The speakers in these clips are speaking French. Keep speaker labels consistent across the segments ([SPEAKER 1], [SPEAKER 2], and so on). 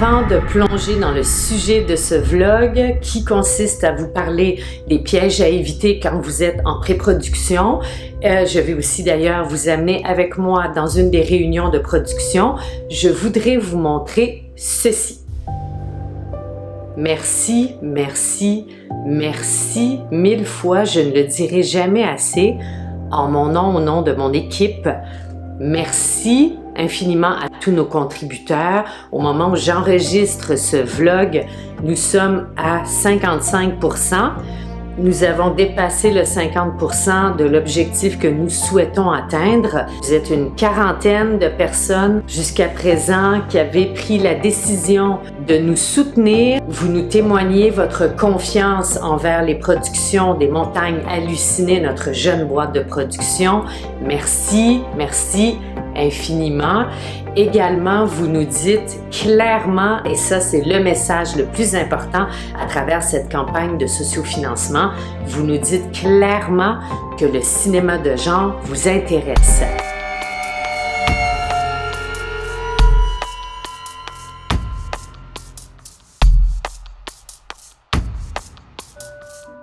[SPEAKER 1] Avant de plonger dans le sujet de ce vlog qui consiste à vous parler des pièges à éviter quand vous êtes en pré-production, je vais aussi d'ailleurs vous amener avec moi dans une des réunions de production, je voudrais vous montrer ceci. Merci, merci, merci 1000 fois, je ne le dirai jamais assez, en mon nom, au nom de mon équipe. Merci infiniment à tous nos contributeurs. Au moment où j'enregistre ce vlog, nous sommes à 55%. Nous avons dépassé le 50% de l'objectif que nous souhaitons atteindre. Vous êtes une quarantaine de personnes jusqu'à présent qui avez pris la décision de nous soutenir. Vous nous témoignez votre confiance envers les productions des Montagnes Hallucinées, notre jeune boîte de production. Merci, merci infiniment. Également, vous nous dites clairement, et ça c'est le message le plus important à travers cette campagne de sociofinancement, vous nous dites clairement que le cinéma de genre vous intéresse.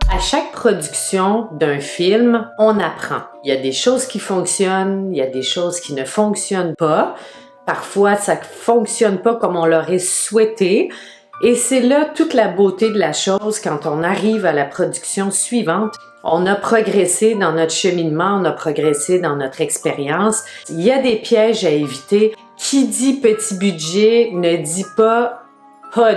[SPEAKER 1] À chaque production d'un film, on apprend. Il y a des choses qui fonctionnent, il y a des choses qui ne fonctionnent pas. Parfois, ça ne fonctionne pas comme on l'aurait souhaité. Et c'est là toute la beauté de la chose quand on arrive à la production suivante. On a progressé dans notre cheminement, on a progressé dans notre expérience. Il y a des pièges à éviter. Qui dit petit budget ne dit pas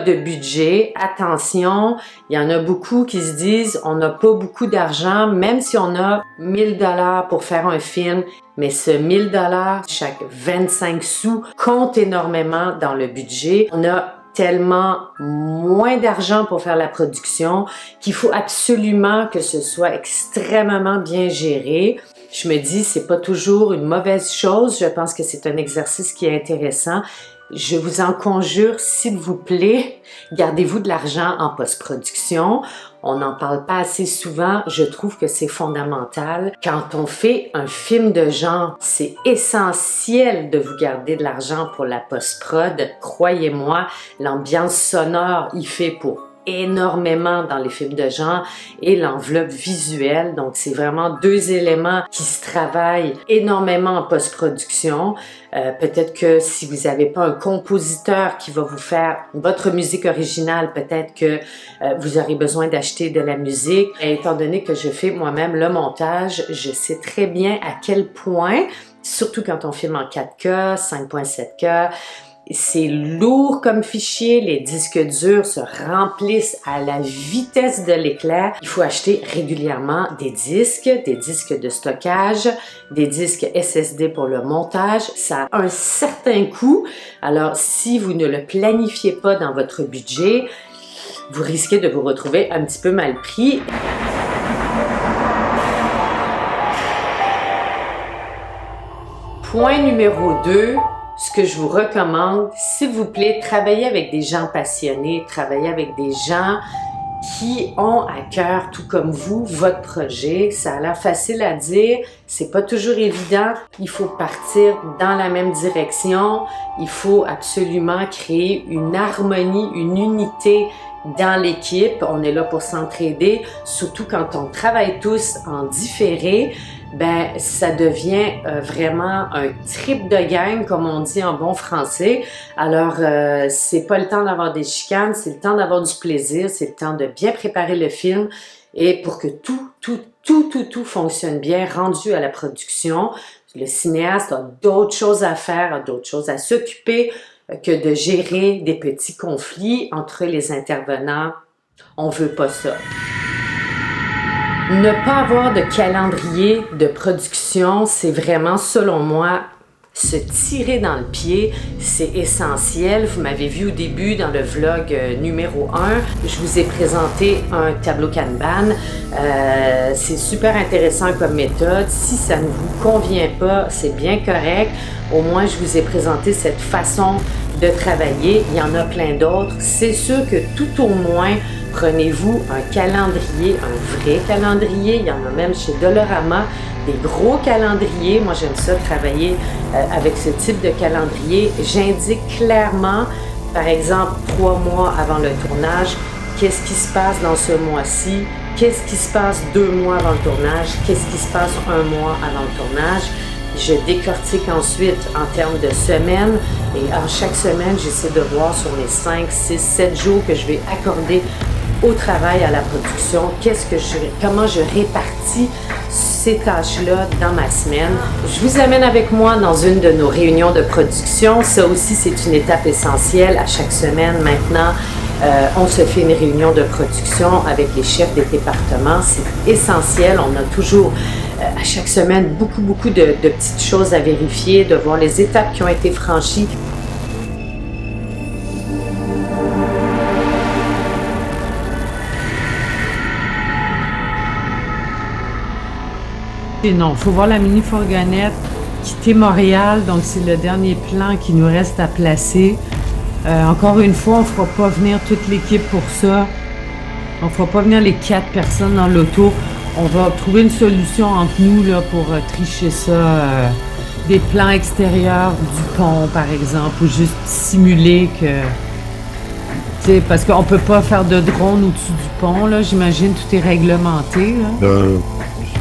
[SPEAKER 1] de budget. Attention, il y en a beaucoup qui se disent on n'a pas beaucoup d'argent, même si on a 1000 $ pour faire un film, mais ce 1000 $, chaque 25 sous compte énormément dans le budget. On a tellement moins d'argent pour faire la production qu'il faut absolument que ce soit extrêmement bien géré. Je me dis, c'est pas toujours une mauvaise chose. Je pense que c'est un exercice qui est intéressant. Je vous en conjure, s'il vous plaît, gardez-vous de l'argent en post-production. On n'en parle pas assez souvent. Je trouve que c'est fondamental. Quand on fait un film de genre, c'est essentiel de vous garder de l'argent pour la post-prod. Croyez-moi, l'ambiance sonore y fait pour énormément dans les films de genre et l'enveloppe visuelle. Donc, c'est vraiment deux éléments qui se travaillent énormément en post-production. Peut-être que si vous n'avez pas un compositeur qui va vous faire votre musique originale, peut-être que vous aurez besoin d'acheter de la musique. Et étant donné que je fais moi-même le montage, je sais très bien à quel point, surtout quand on filme en 4K, 5.7K, c'est lourd comme fichier, les disques durs se remplissent à la vitesse de l'éclair. Il faut acheter régulièrement des disques de stockage, des disques SSD pour le montage. Ça a un certain coût. Alors, si vous ne le planifiez pas dans votre budget, vous risquez de vous retrouver un petit peu mal pris. Point numéro 2. Ce que je vous recommande, s'il vous plaît, travaillez avec des gens passionnés, travaillez avec des gens qui ont à cœur, tout comme vous, votre projet. Ça a l'air facile à dire, c'est pas toujours évident. Il faut partir dans la même direction. Il faut absolument créer une harmonie, une unité dans l'équipe. On est là pour s'entraider, surtout quand on travaille tous en différé. Ben, ça devient vraiment un trip de gang, comme on dit en bon français. Alors, c'est pas le temps d'avoir des chicanes, c'est le temps d'avoir du plaisir, c'est le temps de bien préparer le film et pour que tout fonctionne bien, rendu à la production. Le cinéaste a d'autres choses à faire, a d'autres choses à s'occuper que de gérer des petits conflits entre les intervenants. On veut pas ça. Ne pas avoir de calendrier de production, c'est vraiment, selon moi, se tirer dans le pied, c'est essentiel. Vous m'avez vu au début dans le vlog numéro 1, je vous ai présenté un tableau Kanban. C'est super intéressant comme méthode. Si ça ne vous convient pas, c'est bien correct. Au moins, je vous ai présenté cette façon de travailler. Il y en a plein d'autres. C'est sûr que tout au moins, prenez-vous un calendrier, un vrai calendrier. Il y en a même chez Dollarama, des gros calendriers. Moi, j'aime ça travailler avec ce type de calendrier. J'indique clairement Par exemple, 3 mois avant le tournage, qu'est-ce qui se passe dans ce mois-ci? Qu'est-ce qui se passe 2 mois avant le tournage? Qu'est-ce qui se passe 1 mois avant le tournage? Je décortique ensuite en termes de semaines et en chaque semaine, j'essaie de voir sur les 5, 6, 7 jours que je vais accorder au travail, à la production, comment je répartis ces tâches-là dans ma semaine. Je vous amène avec moi dans une de nos réunions de production. Ça aussi, c'est une étape essentielle. À chaque semaine, maintenant, on se fait une réunion de production avec les chefs des départements. C'est essentiel. On a toujours, à chaque semaine, beaucoup de petites choses à vérifier, de voir les étapes qui ont été franchies.
[SPEAKER 2] Et non, il faut voir la mini-fourgonnette quitter Montréal, donc c'est le dernier plan qui nous reste à placer. Encore une fois, on ne fera pas venir toute l'équipe pour ça. On ne fera pas venir les 4 personnes dans l'auto. On va trouver une solution entre nous là, pour tricher ça. Des plans extérieurs du pont, par exemple, ou juste simuler que... Parce qu'on ne peut pas faire de drone au-dessus du pont, là. J'imagine tout est réglementé. Là.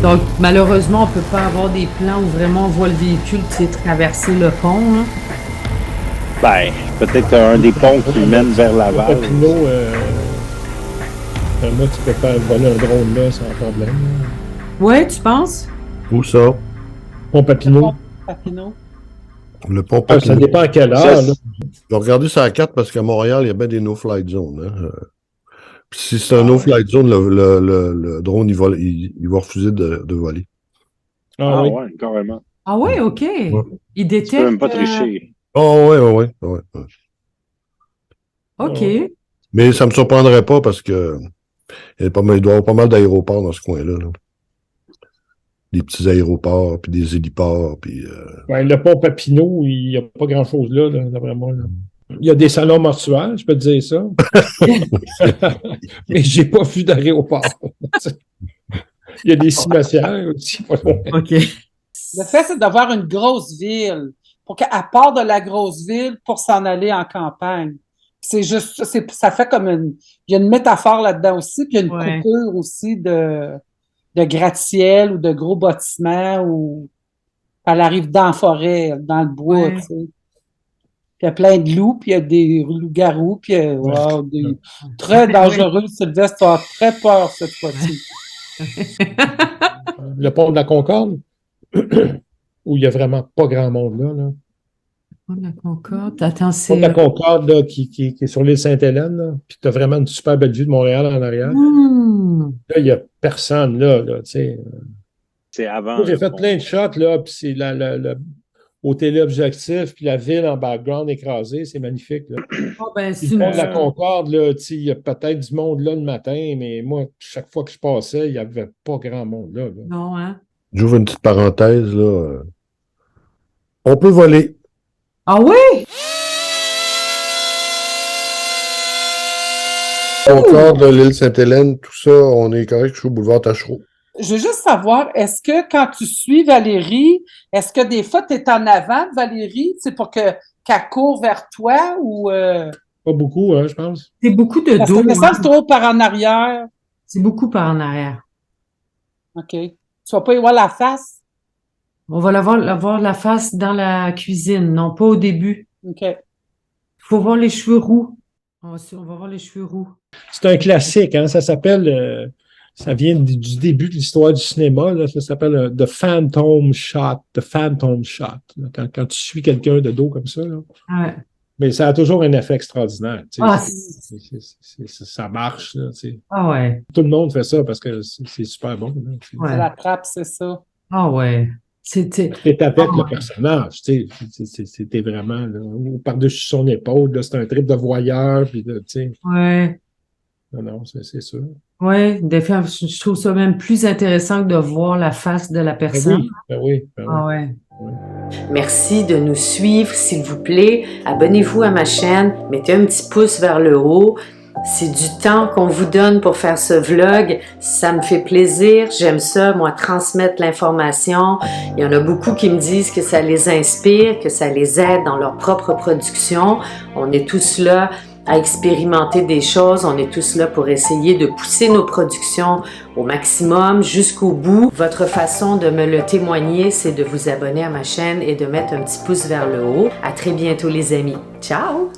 [SPEAKER 2] Donc, malheureusement, on ne peut pas avoir des plans où vraiment on voit le véhicule traverser le pont. Là.
[SPEAKER 3] Ben, peut-être un des ponts qui mène vers Laval.
[SPEAKER 4] Papineau, moi, tu peux faire voler un drone là sans problème.
[SPEAKER 2] Ouais, tu penses?
[SPEAKER 5] Où ça?
[SPEAKER 4] Pont Papineau.
[SPEAKER 5] Le pont
[SPEAKER 4] Ah,
[SPEAKER 5] Papineau.
[SPEAKER 4] ça dépend à quelle heure. Là.
[SPEAKER 5] Je vais regarder sur la carte parce qu'à Montréal, il y a bien des no-flight zones. Hein. Puis si c'est un no-flight zone, le drone, il va refuser de voler.
[SPEAKER 4] Ah, oui.
[SPEAKER 3] Ouais, carrément.
[SPEAKER 2] Ah ouais, OK.
[SPEAKER 5] Ouais.
[SPEAKER 2] Il
[SPEAKER 3] Tu
[SPEAKER 2] détecte...
[SPEAKER 3] peux même pas tricher.
[SPEAKER 5] Oh, ouais.
[SPEAKER 2] OK.
[SPEAKER 5] Mais ça me surprendrait pas parce que il doit y avoir pas mal d'aéroports dans ce coin-là. Là. Des petits aéroports, puis des héliports, puis...
[SPEAKER 4] Ouais, le pont Papineau, il n'y a pas grand-chose là, d'après moi. Là. Il y a des salons mortuaires, je peux te dire ça. Mais j'ai pas vu d'aéroport. Il y a des cimetières aussi.
[SPEAKER 2] OK.
[SPEAKER 6] Le fait, c'est d'avoir une grosse ville, pour qu'elle part de la grosse ville pour s'en aller en campagne. C'est juste, ça fait comme il y a une métaphore là-dedans aussi, puis il y a une coupure aussi de gratte-ciel ou de gros bâtiments où elle arrive dans la forêt, dans le bois, tu sais. Puis il y a plein de loups, puis il y a des loups-garous, puis des très dangereux. Sylvestre, tu as très peur cette fois-ci.
[SPEAKER 4] Le pont de la Concorde, où il n'y a vraiment pas grand monde là.
[SPEAKER 2] Le pont de la Concorde, attends, c'est...
[SPEAKER 4] Le pont de la Concorde là, qui est sur l'île Sainte-Hélène, puis tu as vraiment une super belle vue de Montréal en arrière. Là, il n'y a personne là, tu sais.
[SPEAKER 3] C'est avant.
[SPEAKER 4] Moi, j'ai fait plein de shots, là, puis c'est au téléobjectif, puis la ville en background écrasée, c'est magnifique. Là.
[SPEAKER 2] Oh, ben, c'est
[SPEAKER 4] Le pont de la Concorde, là, il y a peut-être du monde là le matin, mais moi, chaque fois que je passais, il n'y avait pas grand monde là.
[SPEAKER 2] Non, hein?
[SPEAKER 5] J'ouvre une petite parenthèse, là. On peut voler.
[SPEAKER 2] Ah oui?
[SPEAKER 5] Concorde, l'île Sainte-Hélène, tout ça, on est correct, je suis au boulevard Tachereau.
[SPEAKER 6] Je veux juste savoir, est-ce que quand tu suis Valérie, est-ce que des fois tu es en avant de Valérie, c'est pour qu'elle court vers toi ou...
[SPEAKER 4] Pas beaucoup, hein, je pense.
[SPEAKER 2] C'est beaucoup de
[SPEAKER 6] Parce
[SPEAKER 2] dos.
[SPEAKER 6] que ça, c'est trop par en arrière.
[SPEAKER 2] C'est beaucoup par en arrière.
[SPEAKER 6] OK. Tu vas pas y voir la face?
[SPEAKER 2] On va voir la face dans la cuisine, non pas au début.
[SPEAKER 6] OK.
[SPEAKER 2] Il faut voir les cheveux roux. On va voir les cheveux roux.
[SPEAKER 4] C'est un classique, hein, ça s'appelle... ça vient du début de l'histoire du cinéma. Là, ça s'appelle The Phantom Shot. The Phantom Shot. Là, quand tu suis quelqu'un de dos comme ça. Là.
[SPEAKER 2] Ouais.
[SPEAKER 4] Mais ça a toujours un effet extraordinaire.
[SPEAKER 2] Ah,
[SPEAKER 4] ça marche. Là,
[SPEAKER 2] ah ouais.
[SPEAKER 4] tout le monde fait ça parce que c'est super bon. Là,
[SPEAKER 2] Ouais.
[SPEAKER 6] Ça l'attrape, c'est ça.
[SPEAKER 2] Ah ouais.
[SPEAKER 4] T'es avec le personnage. C'était vraiment là, par-dessus son épaule. Là, c'est un trip de voyeur. Puis, là,
[SPEAKER 2] ouais.
[SPEAKER 4] Non, c'est sûr.
[SPEAKER 2] Oui, des fois, je trouve ça même plus intéressant que de voir la face de la personne.
[SPEAKER 4] Ben oui.
[SPEAKER 2] Ah ouais.
[SPEAKER 1] Merci de nous suivre, s'il vous plaît. Abonnez-vous à ma chaîne, mettez un petit pouce vers le haut. C'est du temps qu'on vous donne pour faire ce vlog. Ça me fait plaisir. J'aime ça, moi, transmettre l'information. Il y en a beaucoup qui me disent que ça les inspire, que ça les aide dans leur propre production. On est tous là à expérimenter des choses. On est tous là pour essayer de pousser nos productions au maximum, jusqu'au bout. Votre façon de me le témoigner, c'est de vous abonner à ma chaîne et de mettre un petit pouce vers le haut. À très bientôt, les amis. Ciao!